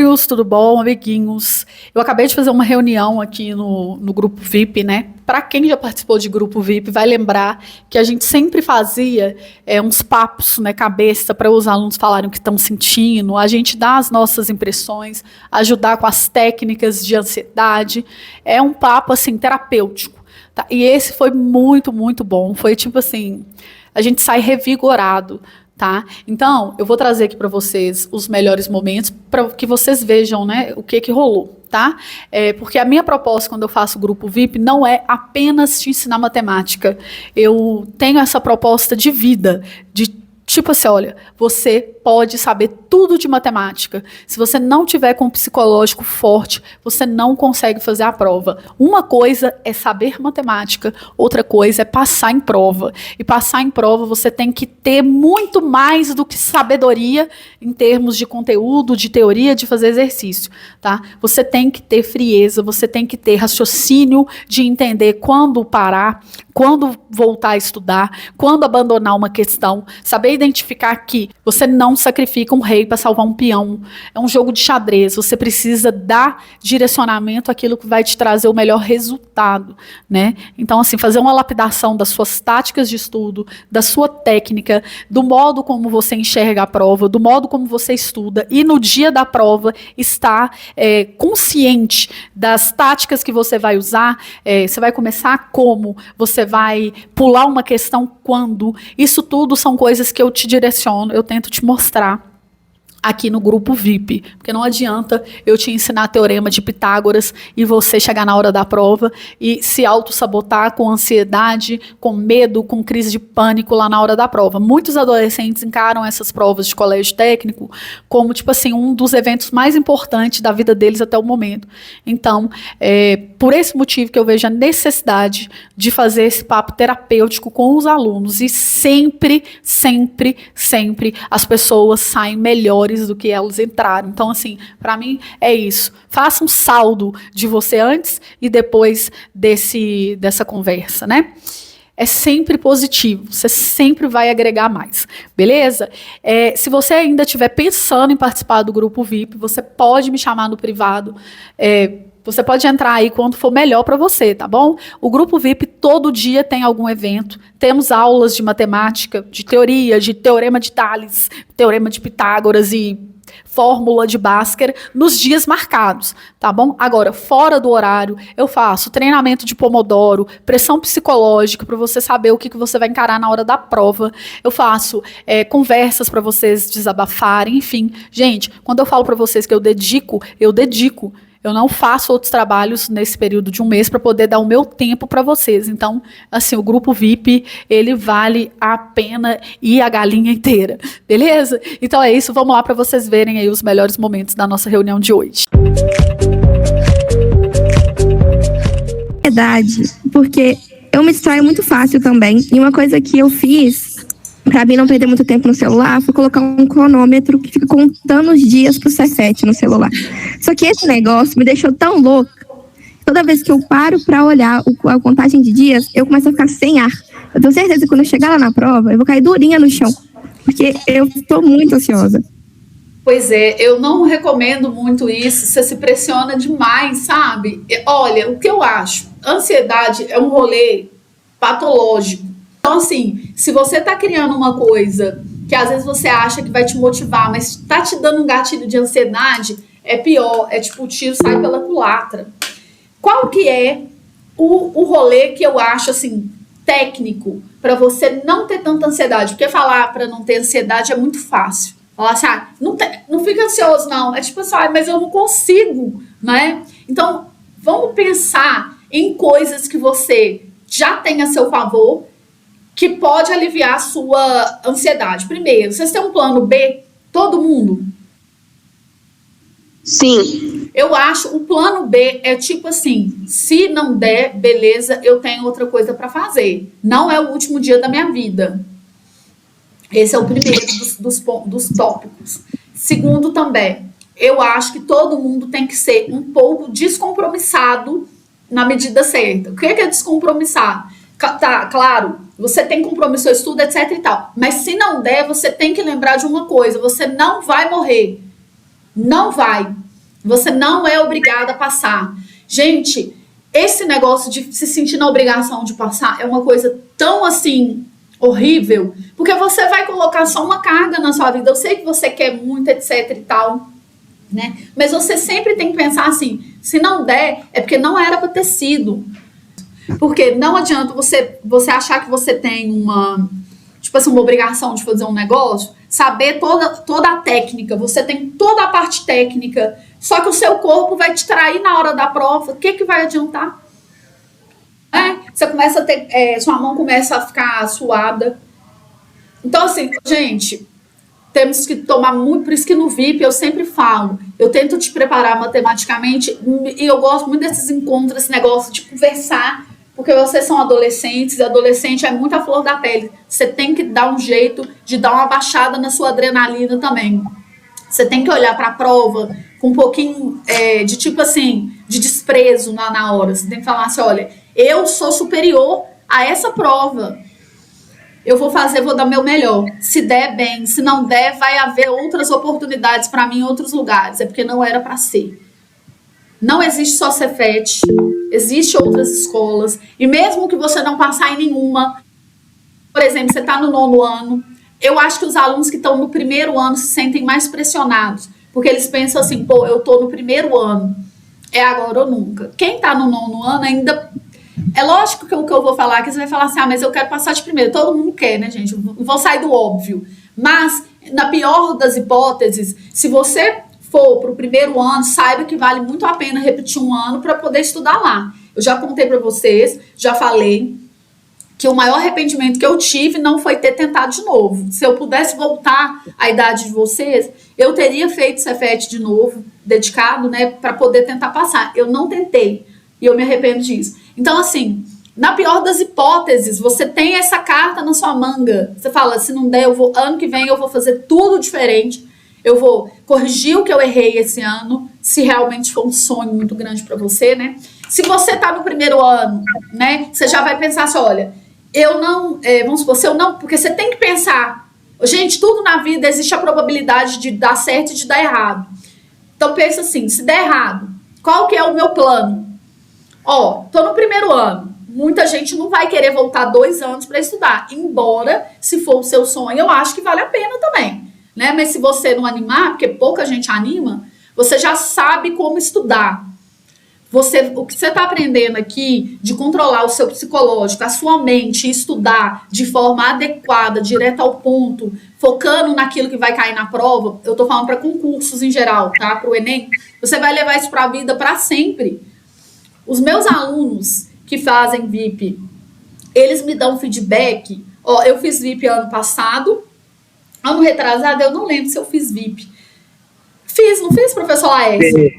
Amiguinhos, tudo bom, amiguinhos? Eu acabei de fazer uma reunião aqui no grupo VIP, né? Para quem já participou de grupo VIP, vai lembrar que a gente sempre fazia uns papos, né, cabeça, para os alunos falarem o que estão sentindo, a gente dar as nossas impressões, ajudar com as técnicas de ansiedade. É um papo, assim, terapêutico, tá? E esse foi muito, muito bom. Foi tipo assim, a gente sai revigorado. Tá? Então, eu vou trazer aqui para vocês os melhores momentos para que vocês vejam, né, o que rolou, tá? Porque a minha proposta quando eu faço o grupo VIP não é apenas te ensinar matemática. Eu tenho essa proposta de vida, de tipo assim, olha, você pode saber tudo de matemática. Se você não tiver com um psicológico forte, você não consegue fazer a prova. Uma coisa é saber matemática, outra coisa é passar em prova. E passar em prova você tem que ter muito mais do que sabedoria em termos de conteúdo, de teoria, de fazer exercício, tá? Você tem que ter frieza, você tem que ter raciocínio de entender quando parar, quando voltar a estudar, quando abandonar uma questão, saber identificar que você não sacrifica um rei para salvar um peão. É um jogo de xadrez, você precisa dar direcionamento àquilo que vai te trazer o melhor resultado, né? Então, assim, fazer uma lapidação das suas táticas de estudo, da sua técnica, do modo como você enxerga a prova, do modo como você estuda, e no dia da prova estar consciente das táticas que você vai usar. Você vai começar como, você vai pular uma questão quando. Isso tudo são coisas que eu te direciono, eu tento te mostrar aqui no grupo VIP, porque não adianta eu te ensinar teorema de Pitágoras e você chegar na hora da prova e se auto-sabotar com ansiedade, com medo, com crise de pânico lá na hora da prova. Muitos adolescentes encaram essas provas de colégio técnico como, tipo assim, um dos eventos mais importantes da vida deles até o momento. Então, por esse motivo que eu vejo a necessidade de fazer esse papo terapêutico com os alunos, e sempre, sempre, sempre as pessoas saem melhores do que elas entraram. Então, assim, para mim é isso. Faça um saldo de você antes e depois dessa conversa, né? É sempre positivo, você sempre vai agregar mais, beleza? Se você ainda estiver pensando em participar do grupo VIP, você pode me chamar no privado. Você pode entrar aí quando for melhor para você, tá bom? O grupo VIP todo dia tem algum evento. Temos aulas de matemática, de teoria, de teorema de Tales, teorema de Pitágoras e fórmula de Bhaskara nos dias marcados, tá bom? Agora, fora do horário, eu faço treinamento de Pomodoro, pressão psicológica para você saber o que você vai encarar na hora da prova. Eu faço conversas para vocês desabafarem, enfim. Gente, quando eu falo para vocês que eu dedico. Eu não faço outros trabalhos nesse período de um mês para poder dar o meu tempo para vocês. Então, assim, o grupo VIP, ele vale a pena e a galinha inteira, beleza? Então é isso, vamos lá para vocês verem aí os melhores momentos da nossa reunião de hoje. Verdade, porque eu me distraio muito fácil também. E uma coisa que eu fiz pra mim não perder muito tempo no celular, foi colocar um cronômetro que fica contando os dias pro Cefete no celular. Só que esse negócio me deixou tão louca. Toda vez que eu paro pra olhar a contagem de dias, eu começo a ficar sem ar. Eu tenho certeza que quando eu chegar lá na prova, eu vou cair durinha no chão. Porque eu tô muito ansiosa. Pois é, eu não recomendo muito isso, você se pressiona demais, sabe? Olha, o que eu acho, ansiedade é um rolê patológico. Então, assim, se você tá criando uma coisa que às vezes você acha que vai te motivar, mas tá te dando um gatilho de ansiedade, é pior, é tipo o tiro sai pela culatra. Qual que é o rolê que eu acho, assim, técnico para você não ter tanta ansiedade? Porque falar para não ter ansiedade é muito fácil. Falar assim, não fica ansioso não, é tipo assim, mas eu não consigo, né? Então, vamos pensar em coisas que você já tem a seu favor, que pode aliviar a sua ansiedade. Primeiro, vocês têm um plano B? Todo mundo? Sim. Eu acho, o plano B é tipo assim, se não der, beleza, eu tenho outra coisa para fazer. Não é o último dia da minha vida. Esse é o primeiro dos tópicos. Segundo também, eu acho que todo mundo tem que ser um pouco descompromissado na medida certa. O que é descompromissar? Tá, claro, você tem compromisso ao estudo, etc e tal. Mas se não der, você tem que lembrar de uma coisa. Você não vai morrer. Não vai. Você não é obrigada a passar. Gente, esse negócio de se sentir na obrigação de passar é uma coisa tão assim horrível, porque você vai colocar só uma carga na sua vida. Eu sei que você quer muito, etc e tal, né? Mas você sempre tem que pensar assim, se não der, é porque não era para ter sido. Porque não adianta você achar que você tem tipo assim, uma obrigação de fazer um negócio, saber toda a técnica, você tem toda a parte técnica, só que o seu corpo vai te trair na hora da prova, o que vai adiantar? Você começa a ter, sua mão começa a ficar suada. Então, assim, gente, temos que tomar muito, por isso que no VIP eu sempre falo, eu tento te preparar matematicamente, e eu gosto muito desses encontros, esse negócio de conversar, porque vocês são adolescentes, e adolescente é muito a flor da pele. Você tem que dar um jeito de dar uma baixada na sua adrenalina também. Você tem que olhar para a prova com um pouquinho de tipo assim, de desprezo na hora. Você tem que falar assim, olha, eu sou superior a essa prova. Eu vou dar meu melhor. Se der, bem. Se não der, vai haver outras oportunidades para mim em outros lugares. É porque não era para ser. Não existe só Cefet, existem outras escolas, e mesmo que você não passar em nenhuma, por exemplo, você está no 9º ano, eu acho que os alunos que estão no 1º ano se sentem mais pressionados, porque eles pensam assim, pô, eu estou no 1º ano, é agora ou nunca. Quem está no 9º ano ainda, é lógico que o que eu vou falar, que você vai falar assim, mas eu quero passar de primeiro, todo mundo quer, né, gente, eu vou sair do óbvio, mas, na pior das hipóteses, se você for para o 1º ano, saiba que vale muito a pena repetir um ano para poder estudar lá. Eu já contei para vocês, já falei, que o maior arrependimento que eu tive não foi ter tentado de novo. Se eu pudesse voltar à idade de vocês, eu teria feito Cefet de novo, dedicado, né, para poder tentar passar. Eu não tentei, e eu me arrependo disso. Então, assim, na pior das hipóteses, você tem essa carta na sua manga. Você fala, se não der, ano que vem eu vou fazer tudo diferente. Eu vou corrigir o que eu errei esse ano, se realmente for um sonho muito grande para você, né? Se você tá no 1º ano, né? Você já vai pensar assim, olha, eu não, vamos supor, se eu não, porque você tem que pensar, gente, tudo na vida existe a probabilidade de dar certo e de dar errado. Então pensa assim, se der errado, qual que é o meu plano? Tô no 1º ano, muita gente não vai querer voltar 2 anos para estudar, embora, se for o seu sonho, eu acho que vale a pena também. Né? Mas se você não animar, porque pouca gente anima, você já sabe como estudar. O que você está aprendendo aqui de controlar o seu psicológico, a sua mente, estudar de forma adequada, direto ao ponto, focando naquilo que vai cair na prova, eu estou falando para concursos em geral, tá? Para o Enem, você vai levar isso para a vida para sempre. Os meus alunos que fazem VIP, eles me dão feedback. Eu fiz VIP ano passado, ano retrasado, eu não lembro se eu fiz VIP. Não fiz, professor Laércio?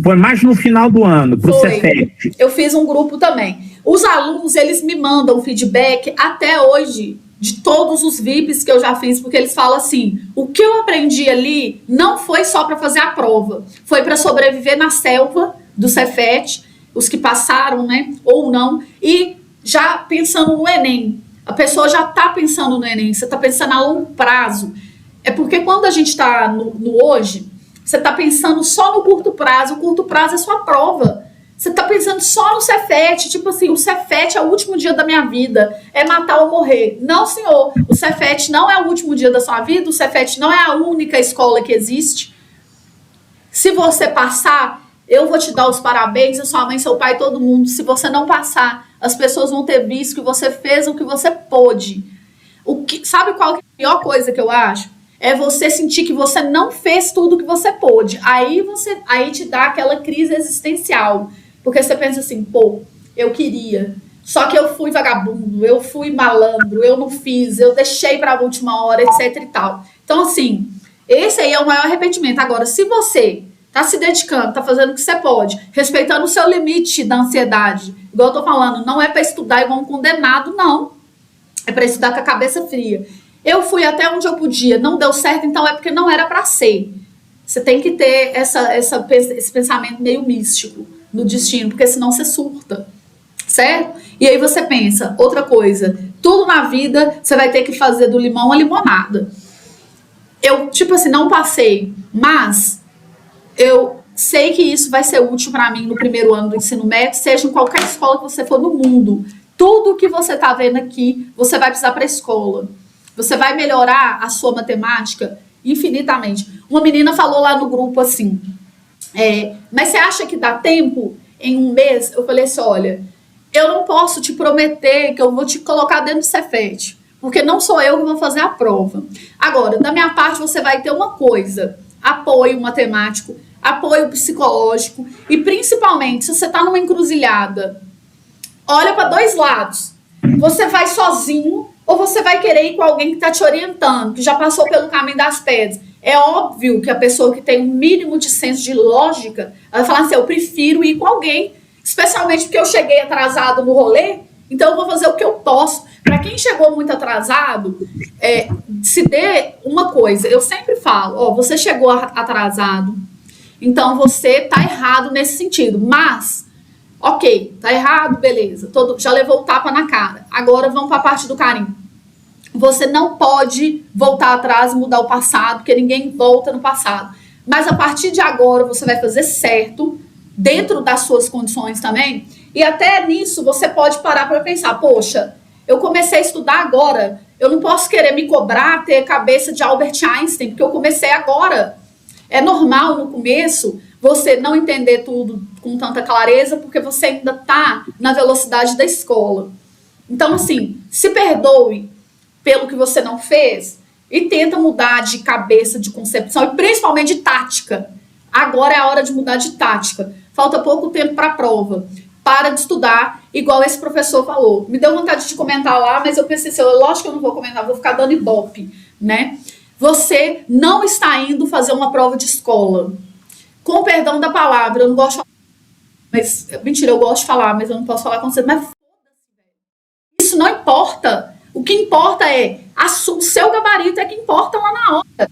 Foi mais no final do ano, pro Cefet. Eu fiz um grupo também. Os alunos, eles me mandam feedback até hoje de todos os VIPs que eu já fiz, porque eles falam assim, o que eu aprendi ali não foi só para fazer a prova, foi para sobreviver na selva do Cefet, os que passaram, né, ou não, e já pensando no Enem. A pessoa já está pensando no Enem, você está pensando a longo prazo. É porque quando a gente está no hoje, você está pensando só no curto prazo. O curto prazo é sua prova. Você está pensando só no Cefet, tipo assim, o Cefet é o último dia da minha vida, é matar ou morrer. Não, senhor, o Cefet não é o último dia da sua vida, o Cefet não é a única escola que existe. Se você passar, eu vou te dar os parabéns, a sua mãe, seu pai, todo mundo. Se você não passar, as pessoas vão ter visto que você fez o que você pôde. Sabe qual que é a pior coisa que eu acho? É você sentir que você não fez tudo que você pôde. Aí te dá aquela crise existencial. Porque você pensa assim, pô, eu queria. Só que eu fui vagabundo, eu fui malandro, eu não fiz, eu deixei para a última hora, etc e tal. Então, assim, esse aí é o maior arrependimento. Agora, se você tá se dedicando, tá fazendo o que você pode, respeitando o seu limite da ansiedade, igual eu tô falando, não é para estudar igual um condenado, não. É para estudar com a cabeça fria. Eu fui até onde eu podia, não deu certo, então é porque não era para ser. Você tem que ter esse pensamento meio místico no destino, porque senão você surta, certo? E aí você pensa, outra coisa, tudo na vida você vai ter que fazer do limão a limonada. Eu, tipo assim, não passei, mas eu sei que isso vai ser útil para mim no primeiro ano do ensino médio, seja em qualquer escola que você for no mundo. Tudo que você está vendo aqui, você vai precisar para a escola. Você vai melhorar a sua matemática infinitamente. Uma menina falou lá no grupo assim, mas você acha que dá tempo em um mês? Eu falei assim, olha, eu não posso te prometer que eu vou te colocar dentro do Cefet, porque não sou eu que vou fazer a prova. Agora, da minha parte, você vai ter uma coisa, apoio matemático, apoio psicológico e, principalmente, se você está numa encruzilhada, olha para dois lados. Você vai sozinho ou você vai querer ir com alguém que está te orientando, que já passou pelo caminho das pedras. É óbvio que a pessoa que tem um mínimo de senso de lógica, ela vai falar assim, eu prefiro ir com alguém, especialmente porque eu cheguei atrasado no rolê, então eu vou fazer o que eu posso. Para quem chegou muito atrasado, se dê uma coisa, eu sempre falo, você chegou atrasado, então você tá errado nesse sentido, mas, ok, tá errado, beleza, já levou o tapa na cara, agora vamos para a parte do carinho. Você não pode voltar atrás e mudar o passado, porque ninguém volta no passado, mas a partir de agora você vai fazer certo, dentro das suas condições também, e até nisso você pode parar para pensar, poxa, eu comecei a estudar agora, eu não posso querer me cobrar, ter cabeça de Albert Einstein, porque eu comecei agora. É normal no começo você não entender tudo com tanta clareza, porque você ainda está na velocidade da escola. Então, assim, se perdoe pelo que você não fez e tenta mudar de cabeça, de concepção e principalmente de tática. Agora é a hora de mudar de tática. Falta pouco tempo para a prova. Para de estudar, igual esse professor falou. Me deu vontade de comentar lá, mas eu pensei assim, lógico que eu não vou comentar, vou ficar dando ibope, né? Você não está indo fazer uma prova de escola. Com o perdão da palavra, eu não gosto de falar, mas, mentira, eu gosto de falar, mas eu não posso falar com você, mas foda-se, velho. Isso não importa. O que importa é, o seu gabarito é que importa lá na hora.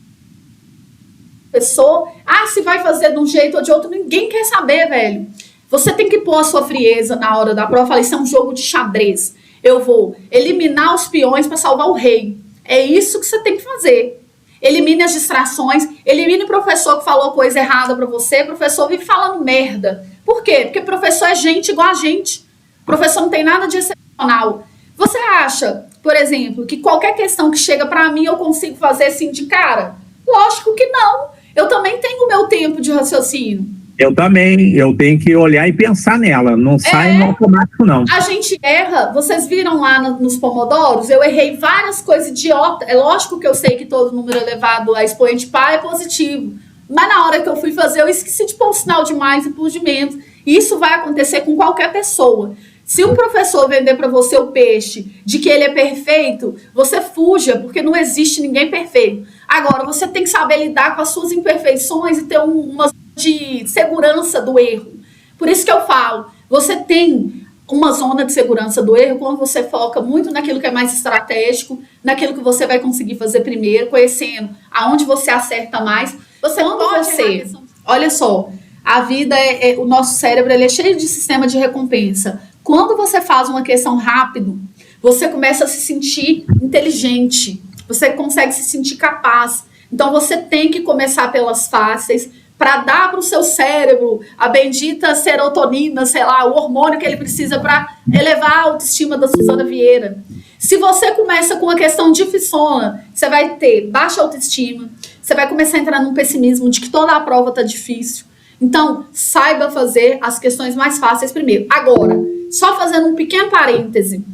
Pessoa, se vai fazer de um jeito ou de outro, ninguém quer saber, velho. Você tem que pôr a sua frieza na hora da prova. Eu falei, isso é um jogo de xadrez. Eu vou eliminar os peões para salvar o rei. É isso que você tem que fazer. Elimine as distrações, elimine o professor que falou coisa errada para você, o professor vive falando merda. Por quê? Porque o professor é gente igual a gente. O professor não tem nada de excepcional. Você acha, por exemplo, que qualquer questão que chega para mim eu consigo fazer assim de cara? Lógico que não. Eu também tenho o meu tempo de raciocínio. Eu também, eu tenho que olhar e pensar nela, não sai no automático não. A gente erra, vocês viram lá nos pomodoros, eu errei várias coisas idiotas, é lógico que eu sei que todo número elevado a expoente par é positivo, mas na hora que eu fui fazer eu esqueci de pôr o sinal de mais e pus de menos, e isso vai acontecer com qualquer pessoa. Se um professor vender para você o peixe de que ele é perfeito, você fuja, porque não existe ninguém perfeito. Agora, você tem que saber lidar com as suas imperfeições e ter uma de segurança do erro. Por isso que eu falo, você tem uma zona de segurança do erro quando você foca muito naquilo que é mais estratégico, naquilo que você vai conseguir fazer primeiro, conhecendo aonde você acerta mais. Você não pode ser. Olha só, a vida o nosso cérebro ele é cheio de sistema de recompensa. Quando você faz uma questão rápido, você começa a se sentir inteligente, você consegue se sentir capaz. Então você tem que começar pelas fáceis, para dar para o seu cérebro a bendita serotonina, sei lá, o hormônio que ele precisa para elevar a autoestima da Suzana Vieira. Se você começa com uma questão dificilona, você vai ter baixa autoestima, você vai começar a entrar num pessimismo de que toda a prova está difícil. Então, saiba fazer as questões mais fáceis primeiro. Agora, só fazendo um pequeno parêntese.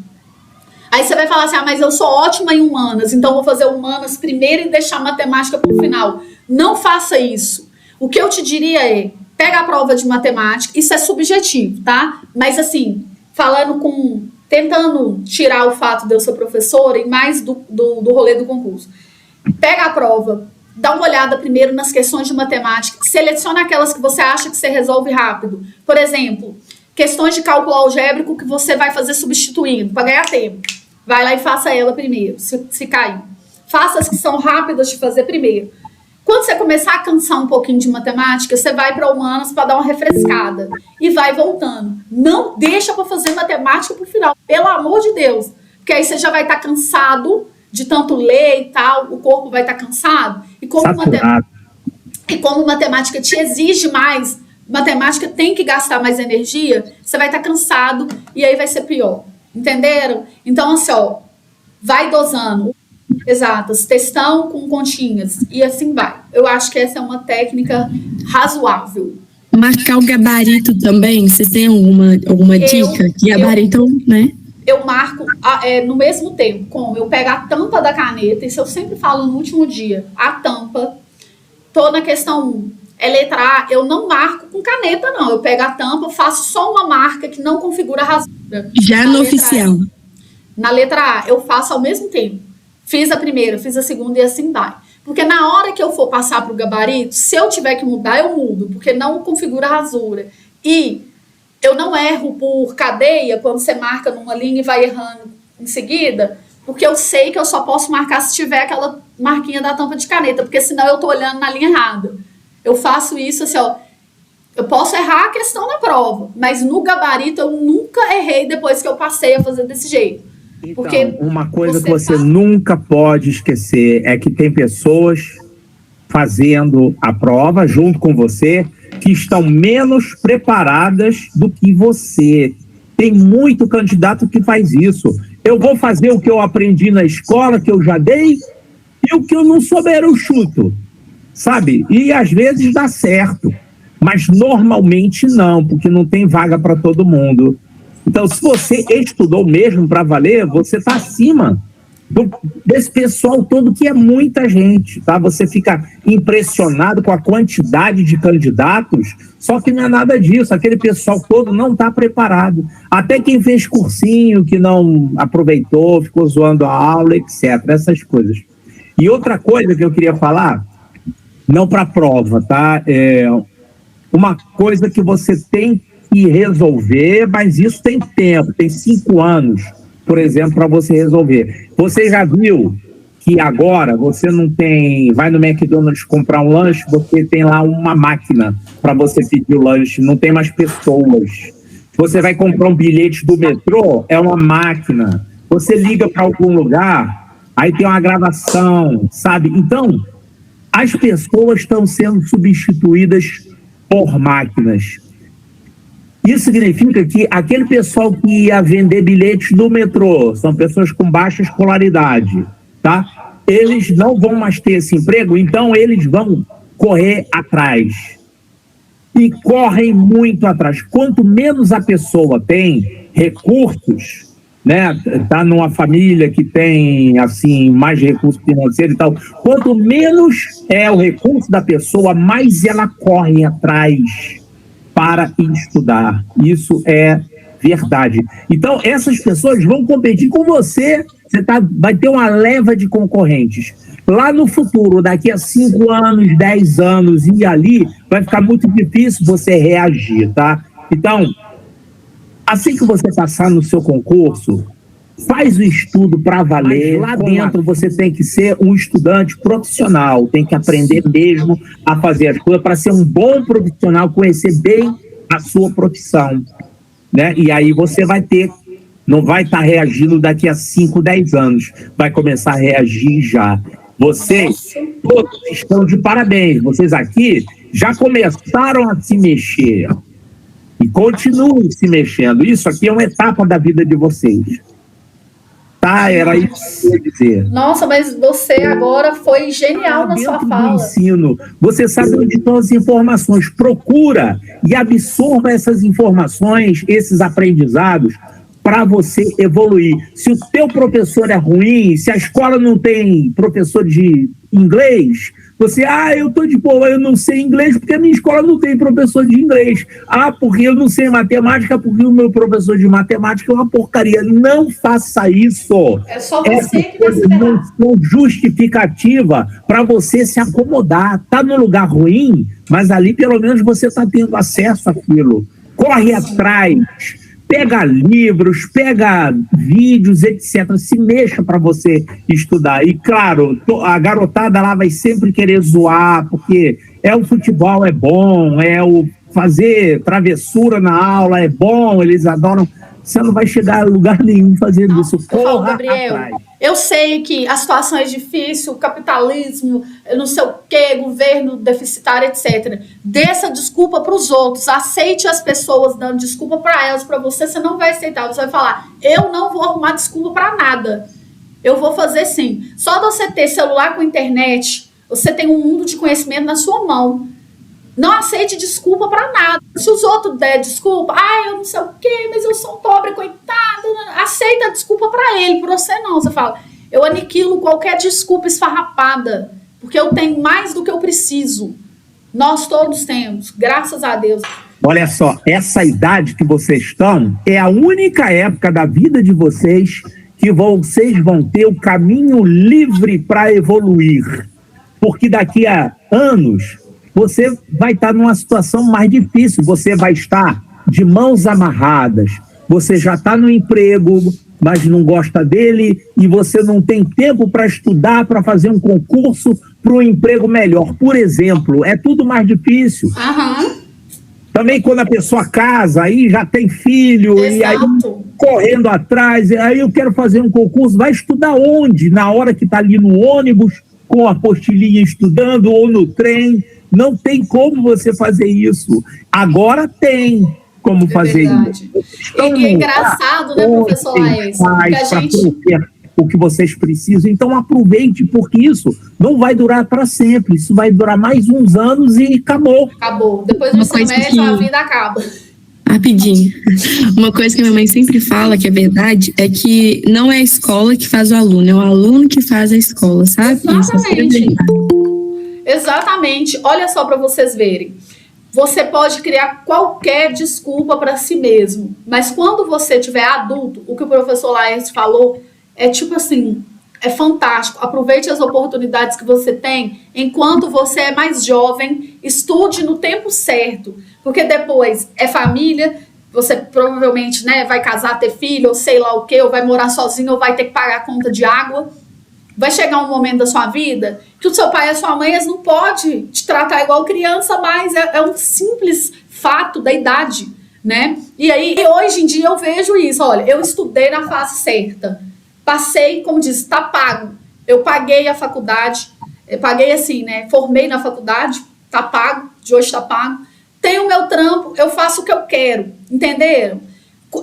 Aí você vai falar assim, mas eu sou ótima em humanas, então vou fazer humanas primeiro e deixar matemática para o final. Não faça isso. O que eu te diria é, pega a prova de matemática, isso é subjetivo, tá? Mas assim, tentando tirar o fato de eu ser professora e mais do rolê do concurso. Pega a prova, dá uma olhada primeiro nas questões de matemática, seleciona aquelas que você acha que você resolve rápido. Por exemplo, questões de cálculo algébrico que você vai fazer substituindo, para ganhar tempo. Vai lá e faça ela primeiro, se cair. Faça as que são rápidas de fazer primeiro. Quando você começar a cansar um pouquinho de matemática, você vai para humanas para dar uma refrescada e vai voltando. Não deixa para fazer matemática para o final, pelo amor de Deus. Porque aí você já vai estar cansado de tanto ler e tal, o corpo vai estar cansado. E como E como matemática te exige mais, matemática tem que gastar mais energia, você vai estar cansado e aí vai ser pior. Entenderam? Então, assim, ó, vai dosando exatas, textão com continhas, e assim vai. Eu acho que essa é uma técnica razoável. Marcar o gabarito também, vocês têm alguma dica? Gabarito, né? Eu marco no mesmo tempo, como eu pego a tampa da caneta, isso eu sempre falo no último dia, a tampa, tô na questão 1, é letra A, eu não marco com caneta não, eu pego a tampa, faço só uma marca que não configura a rasura. Já no oficial. Na letra A, eu faço ao mesmo tempo, fiz a primeira, fiz a segunda e assim vai. Porque na hora que eu for passar para o gabarito, se eu tiver que mudar, eu mudo, porque não configura a rasura. E eu não erro por cadeia, quando você marca numa linha e vai errando em seguida, porque eu sei que eu só posso marcar se tiver aquela marquinha da tampa de caneta, porque senão eu tô olhando na linha errada. Eu faço isso assim, ó, eu posso errar a questão na prova, mas no gabarito eu nunca errei depois que eu passei a fazer desse jeito. Porque então, uma coisa que você nunca pode esquecer é que tem pessoas fazendo a prova junto com você que estão menos preparadas do que você. Tem muito candidato que faz isso. Eu vou fazer o que eu aprendi na escola, que eu já dei, e o que eu não souber eu chuto, sabe? E às vezes dá certo, mas normalmente não, porque não tem vaga para todo mundo. Então, se você estudou mesmo para valer, você está acima desse pessoal todo, que é muita gente, tá? Você fica impressionado com a quantidade de candidatos, só que não é nada disso, aquele pessoal todo não está preparado. Até quem fez cursinho, que não aproveitou, ficou zoando a aula, etc. Essas coisas. E outra coisa que eu queria falar, não para a prova, tá? Uma coisa que você tem que resolver, mas isso tem tempo, tem 5 anos, por exemplo, para você resolver. Você já viu que agora você não tem, vai no McDonald's comprar um lanche, você tem lá uma máquina para você pedir o lanche, não tem mais pessoas. Você vai comprar um bilhete do metrô, é uma máquina. Você liga para algum lugar, aí tem uma gravação, sabe? Então, as pessoas estão sendo substituídas por máquinas. Isso significa que aquele pessoal que ia vender bilhetes no metrô, são pessoas com baixa escolaridade, tá? Eles não vão mais ter esse emprego, então eles vão correr atrás. E correm muito atrás. Quanto menos a pessoa tem recursos, né? Tá numa família que tem, assim, mais recursos financeiros e tal, quanto menos é o recurso da pessoa, mais ela corre atrás para estudar. Isso é verdade. Então, essas pessoas vão competir com você. Vai ter uma leva de concorrentes. Lá no futuro, daqui a 5 anos, 10 anos, e ali, vai ficar muito difícil você reagir, tá? Então, assim que você passar no seu concurso, faz o estudo para valer. Lá dentro você tem que ser um estudante profissional, tem que aprender mesmo a fazer as coisas para ser um bom profissional, conhecer bem a sua profissão, né? E aí você vai ter, não vai estar reagindo daqui a 5, 10 anos, vai começar a reagir já. Vocês todos estão de parabéns, vocês aqui já começaram a se mexer e continuam se mexendo. Isso aqui é uma etapa da vida de vocês. Tá, era isso que eu ia dizer. Nossa, mas você agora foi genial na sua fala. Ensino, você sabe onde estão as informações. Procura e absorva essas informações, esses aprendizados, para você evoluir. Se o teu professor é ruim, se a escola não tem professor de inglês, você, eu tô de boa, eu não sei inglês porque a minha escola não tem professor de inglês. Porque eu não sei matemática porque o meu professor de matemática é uma porcaria. Não faça isso. É só você que vai esperar. Não são justificativa para você se acomodar. Tá num lugar ruim, mas ali pelo menos você está tendo acesso àquilo. Corre atrás. Pega livros, pega vídeos, etc. Se mexa para você estudar. E, claro, a garotada lá vai sempre querer zoar, porque o futebol é bom, o fazer travessura na aula é bom, eles adoram. você não vai chegar a lugar nenhum fazendo isso. Eu falo, Corra Gabriel, atrás. eu sei que a situação é difícil, capitalismo, não sei o quê, governo deficitário, etc. Dê essa desculpa para os outros, aceite as pessoas dando desculpa para elas, para você não vai aceitar. Você vai falar, eu não vou arrumar desculpa para nada. Eu vou fazer sim. Só de você ter celular com internet, você tem um mundo de conhecimento na sua mão. Não aceite desculpa para nada. Se os outros der desculpa, eu não sei o quê, mas eu sou um pobre, coitado. Aceita a desculpa para ele, para você não. Você fala, eu aniquilo qualquer desculpa esfarrapada, porque eu tenho mais do que eu preciso. Nós todos temos, graças a Deus. Olha só, essa idade que vocês estão é a única época da vida de vocês que vocês vão ter o caminho livre para evoluir. Porque daqui a anos você vai estar numa situação mais difícil, você vai estar de mãos amarradas, você já está no emprego, mas não gosta dele, e você não tem tempo para estudar, para fazer um concurso para um emprego melhor. Por exemplo, é tudo mais difícil. Também quando a pessoa casa, aí já tem filho, Exato. E aí correndo atrás, aí eu quero fazer um concurso, vai estudar onde? Na hora que está ali no ônibus, com a apostilinha estudando, ou no trem. Não tem como você fazer isso. Agora tem como fazer verdade. isso. E é engraçado, né, professor Laércio? Que a gente... O que vocês precisam. Então aproveite, porque isso não vai durar para sempre. Isso vai durar mais uns anos e acabou. Acabou. Depois do ensino médio, a vida acaba. Rapidinho. Uma coisa que minha mãe sempre fala, que é verdade, é que não é a escola que faz o aluno, é o aluno que faz a escola, sabe? Exatamente. Exatamente. Olha só para vocês verem. Você pode criar qualquer desculpa para si mesmo, mas quando você tiver adulto, o que o professor Laércio falou é tipo assim, é fantástico. Aproveite as oportunidades que você tem enquanto você é mais jovem, estude no tempo certo, porque depois é família, você provavelmente, né, vai casar, ter filho, ou sei lá o que, ou vai morar sozinho, ou vai ter que pagar a conta de água. Vai chegar um momento da sua vida que o seu pai e a sua mãe eles não podem te tratar igual criança, mas é um simples fato da idade, né? E aí, hoje em dia eu vejo isso, olha, eu estudei na fase certa, passei, como diz, tá pago. Eu paguei a faculdade, paguei assim, né? Formei na faculdade, tá pago, de hoje tá pago. Tenho o meu trampo, eu faço o que eu quero, entenderam?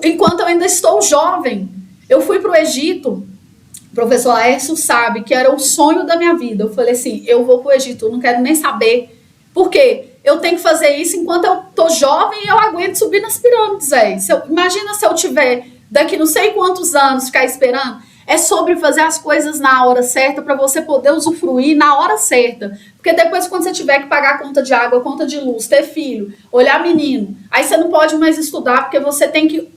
Enquanto eu ainda estou jovem, eu fui pro Egito. O professor Laércio sabe que era o sonho da minha vida. Eu falei assim, eu vou pro Egito, eu não quero nem saber. Por quê? Eu tenho que fazer isso enquanto eu tô jovem e eu aguento subir nas pirâmides, velho. Imagina se eu tiver daqui não sei quantos anos ficar esperando. É sobre fazer as coisas na hora certa para você poder usufruir na hora certa. Porque depois, quando você tiver que pagar a conta de água, a conta de luz, ter filho, olhar menino, aí você não pode mais estudar porque você tem que,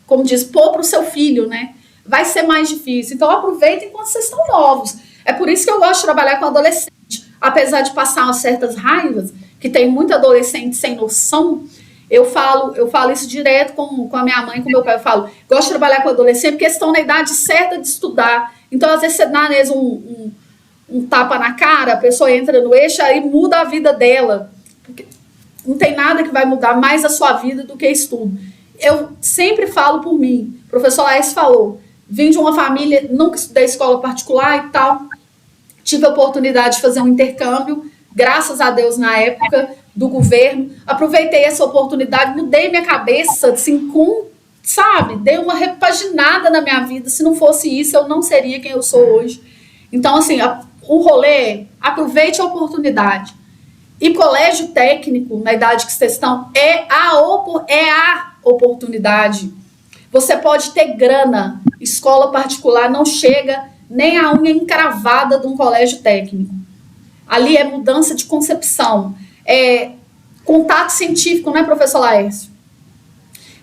como diz, pôr pro seu filho, né? Vai ser mais difícil. Então aproveitem enquanto vocês estão novos. É por isso que eu gosto de trabalhar com adolescente. Apesar de passar umas certas raivas, que tem muito adolescente sem noção, eu falo isso direto com a minha mãe, com meu pai. Eu falo, gosto de trabalhar com adolescente porque eles estão na idade certa de estudar. Então, às vezes, você dá neles um tapa na cara, a pessoa entra no eixo e muda a vida dela. Porque não tem nada que vai mudar mais a sua vida do que estudo. Eu sempre falo por mim. O professor Laércio falou, vim de uma família, nunca estudei escola particular e tal. Tive a oportunidade de fazer um intercâmbio, graças a Deus, na época do governo. Aproveitei essa oportunidade, mudei minha cabeça, assim, sabe? Dei uma repaginada na minha vida. Se não fosse isso, eu não seria quem eu sou hoje. Então, assim, o rolê, aproveite a oportunidade. E colégio técnico, na idade que vocês estão, é a oportunidade. Você pode ter grana. Escola particular não chega nem a unha encravada de um colégio técnico. Ali é mudança de concepção. É contato científico, não é, professor Laércio?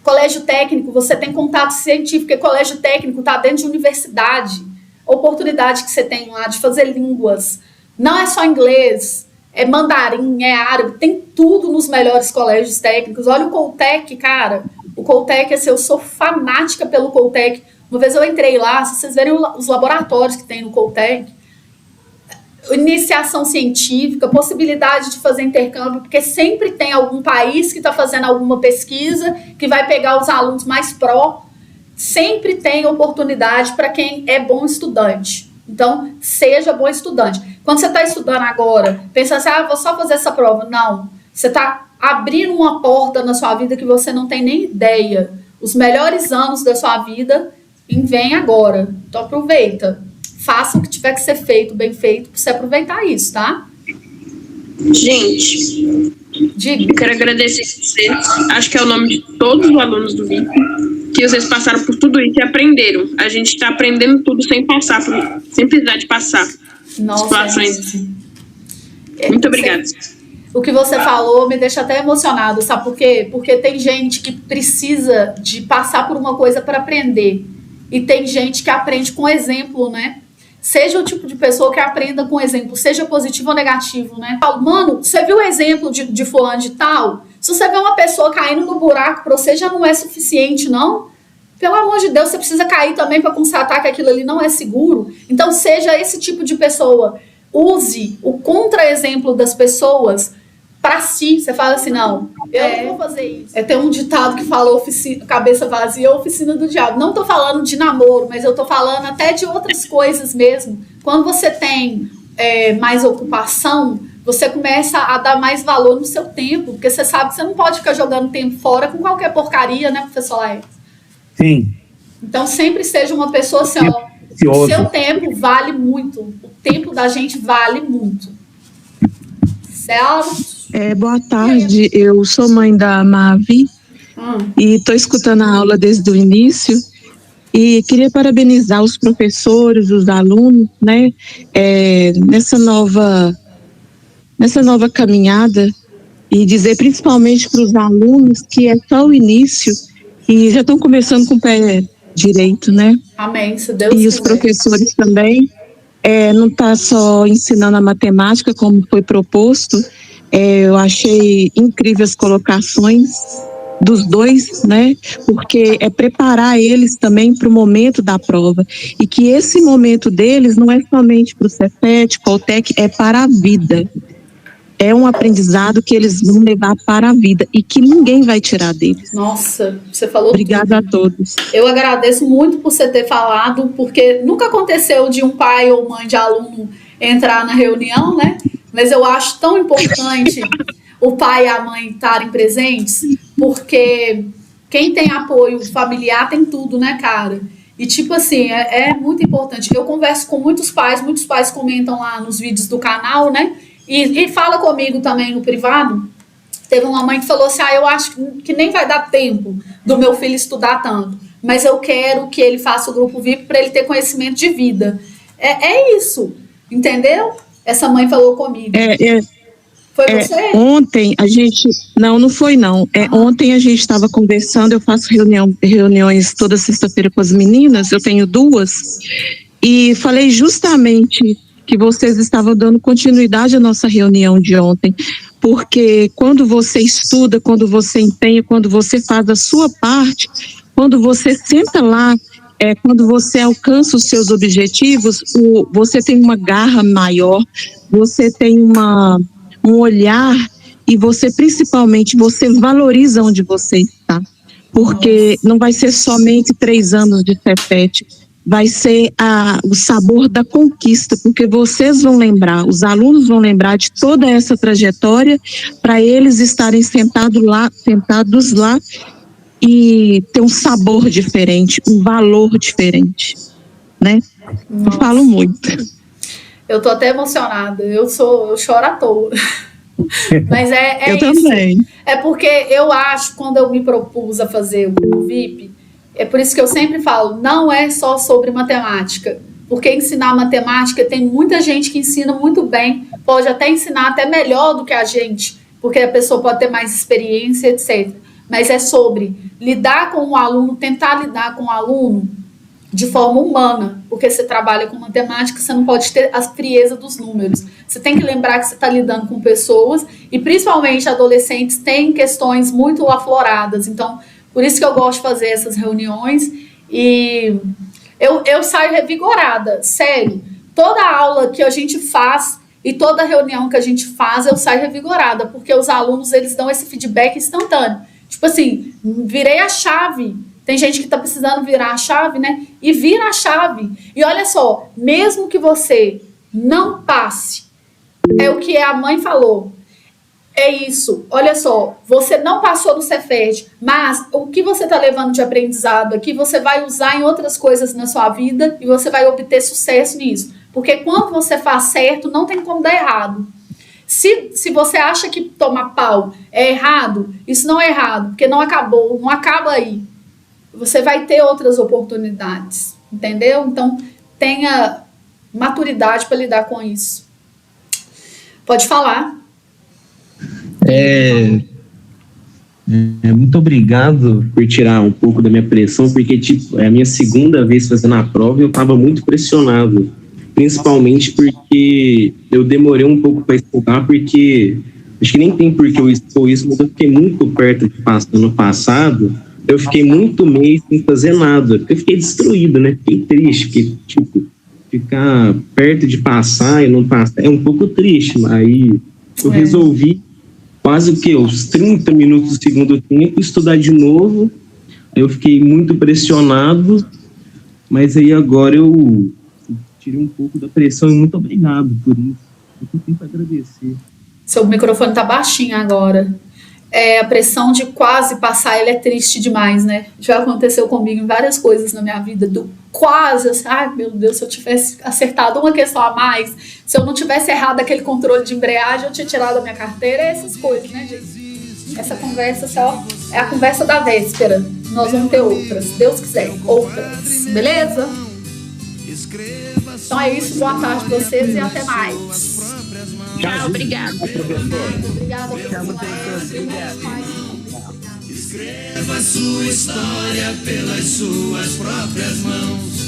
Colégio técnico, você tem contato científico, porque colégio técnico está dentro de universidade. A oportunidade que você tem lá de fazer línguas. Não é só inglês, é mandarim, é árabe, tem tudo nos melhores colégios técnicos. Olha o Coltec, cara. O Coltec, assim, eu sou fanática pelo Coltec. Uma vez eu entrei lá, se vocês verem os laboratórios que tem no Coltec, iniciação científica, possibilidade de fazer intercâmbio, porque sempre tem algum país que está fazendo alguma pesquisa que vai pegar os alunos mais pró. Sempre tem oportunidade para quem é bom estudante. Então, seja bom estudante. Quando você está estudando agora, pensa assim, vou só fazer essa prova. Não. Você está abrindo uma porta na sua vida que você não tem nem ideia. Os melhores anos da sua vida vêm agora. Então, aproveita. Faça o que tiver que ser feito, bem feito, para você aproveitar isso, tá? Gente, Diga. eu quero agradecer vocês. Acho que é o nome de todos os alunos do VIP, que vocês passaram por tudo isso e aprenderam. A gente está aprendendo tudo sem precisar de passar situações. Muito obrigada. O que você falou me deixa até emocionado, sabe por quê? Porque tem gente que precisa de passar por uma coisa para aprender. E tem gente que aprende com exemplo, né? Seja o tipo de pessoa que aprenda com exemplo, seja positivo ou negativo, né? Mano, você viu o exemplo de fulano de tal? Se você vê uma pessoa caindo no buraco para você, já não é suficiente, não? Pelo amor de Deus, você precisa cair também para constatar que aquilo ali não é seguro. Então, seja esse tipo de pessoa. Use o contra-exemplo das pessoas para si. Você fala assim, não, eu não vou fazer isso. Tem um ditado que fala cabeça vazia, oficina do diabo. Não tô falando de namoro, mas eu tô falando até de outras coisas mesmo. Quando você tem mais ocupação, você começa a dar mais valor no seu tempo, porque você sabe que você não pode ficar jogando tempo fora com qualquer porcaria, né, professor Laércio? Sim. Então, sempre seja uma pessoa assim, ó, o seu tempo vale muito. O tempo da gente vale muito. Certo? Boa tarde, eu sou mãe da Mavi e estou escutando a aula desde o início e queria parabenizar os professores, os alunos, né, nessa nova caminhada e dizer principalmente para os alunos que é só o início e já estão começando com o pé direito, né? Amém, se Deus quiser. Os professores também, não está só ensinando a matemática como foi proposto. Eu achei incrível as colocações dos dois, né? Porque é preparar eles também para o momento da prova. E que esse momento deles não é somente para o Cefet, Coltec, é para a vida. É um aprendizado que eles vão levar para a vida e que ninguém vai tirar deles. Nossa, você falou Obrigada tudo. a todos. Eu agradeço muito por você ter falado, porque nunca aconteceu de um pai ou mãe de aluno entrar na reunião, né? Mas eu acho tão importante o pai e a mãe estarem presentes, porque quem tem apoio familiar tem tudo, né, cara? E tipo assim, é muito importante. Eu converso com muitos pais comentam lá nos vídeos do canal, né? E fala comigo também no privado. Teve uma mãe que falou assim, eu acho que nem vai dar tempo do meu filho estudar tanto, mas eu quero que ele faça o grupo VIP para ele ter conhecimento de vida. É isso, entendeu? Essa mãe falou comigo. Foi você? Ontem a gente... Não foi não. Ontem a gente estava conversando, eu faço reuniões toda sexta-feira com as meninas, eu tenho 2, e falei justamente que vocês estavam dando continuidade à nossa reunião de ontem, porque quando você estuda, quando você empenha, quando você faz a sua parte, quando você senta lá, quando você alcança os seus objetivos, você tem uma garra maior, você tem um olhar e você, principalmente, você valoriza onde você está. Porque não vai ser somente 3 anos de Cefet, vai ser o sabor da conquista, porque vocês vão lembrar, os alunos vão lembrar de toda essa trajetória para eles estarem sentados lá e ter um sabor diferente, um valor diferente, né? Nossa. Eu falo muito. Eu tô até emocionada, eu choro à toa. Mas eu isso. Também. É porque eu acho, quando eu me propus a fazer o grupo VIP, é por isso que eu sempre falo, não é só sobre matemática, porque ensinar matemática tem muita gente que ensina muito bem, pode até ensinar até melhor do que a gente, porque a pessoa pode ter mais experiência, etc. Mas é sobre lidar com o aluno, tentar lidar com o aluno de forma humana, porque você trabalha com matemática, você não pode ter a frieza dos números. Você tem que lembrar que você está lidando com pessoas, e principalmente adolescentes têm questões muito afloradas, então por isso que eu gosto de fazer essas reuniões, e eu saio revigorada, sério. Toda aula que a gente faz, E toda reunião que a gente faz, eu saio revigorada, porque os alunos, eles dão esse feedback instantâneo. Tipo assim, virei a chave. Tem gente que está precisando virar a chave, né? E vira a chave. E olha só, mesmo que você não passe, é o que a mãe falou. É isso. Olha só, você não passou no Cefet, mas o que você está levando de aprendizado aqui, você vai usar em outras coisas na sua vida e você vai obter sucesso nisso. Porque quando você faz certo, não tem como dar errado. Se você acha que tomar pau é errado, isso não é errado, porque não acabou, não acaba aí. Você vai ter outras oportunidades, entendeu? Então, tenha maturidade para lidar com isso. Pode falar. Muito obrigado por tirar um pouco da minha pressão, porque tipo, é a minha segunda vez fazendo a prova e eu estava muito pressionado, principalmente porque eu demorei um pouco para estudar, porque acho que nem tem por que eu expor isso, mas eu fiquei muito perto de passar no passado. Eu fiquei muito mês sem fazer nada, porque eu fiquei destruído, né? Fiquei triste, porque, tipo, ficar perto de passar e não passar é um pouco triste, mas aí eu resolvi quase que os 30 minutos do segundo tempo estudar de novo. Eu fiquei muito pressionado, mas aí agora eu tirei um pouco da pressão e muito obrigado por isso. Eu tenho que agradecer. Seu microfone tá baixinho agora. A pressão de quase passar, ele é triste demais, né? Já aconteceu comigo em várias coisas na minha vida, do quase, assim, ai meu Deus, se eu tivesse acertado uma questão a mais, se eu não tivesse errado aquele controle de embreagem, eu tinha tirado a minha carteira, essas coisas, né, gente? Essa conversa só é a conversa da véspera. Nós vamos ter outras, se Deus quiser, outras, beleza? Então é isso, boa tarde pra vocês e até mais. Tchau, obrigada. Obrigada. Escreva sua história pelas suas próprias mãos.